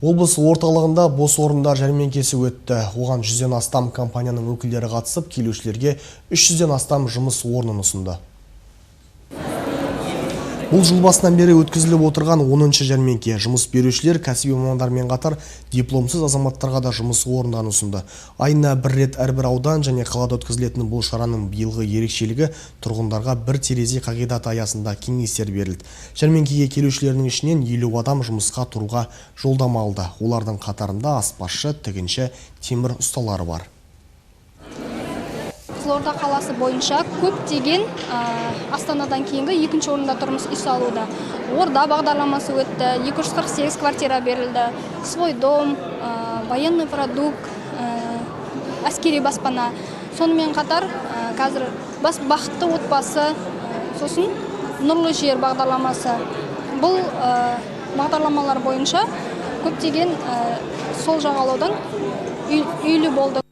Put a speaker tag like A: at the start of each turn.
A: Облыс орталығында бос орындар жәрмеңкесі өтті. Оған 100-ден астам компанияның өкілдері қатысып, келушілерге 300-ден астам жұмыс орнын ұсынды. Бұл жыл басынан бері өткізіліп отырған 10-шы жәрмеңке. Жұмыс берушілер кәсіби мамандармен қатар дипломсыз азаматтарға да жұмыс орындарын ұсынды. Айына бір рет әрбір аудан және қалада өткізілетін бұл шараның биылғы ерекшелігі тұрғындарға бір терезе қағидаты аясында кеңестер берілді. Жәрмеңкеге келушілердің ішінен 50 адам жұмысқа тұруға жолдама алды. Олардың қатарында аспазшы, тігінші, темір ұсталары бар.
B: Қызылорда қаласы бойынша көптеген Астанадан кейінгі екінші орында тұрмыс үй салуда. Орда бағдарламасы өтті, 248 квартира берілді, свой дом, военный продукт, әскери баспана. Сонымен қатар қазір бақытты отбасы, сосын нұрлы жер бағдарламасы. Бұл бағдарламалар бойынша көптеген сол жағалаудан үйлі болды.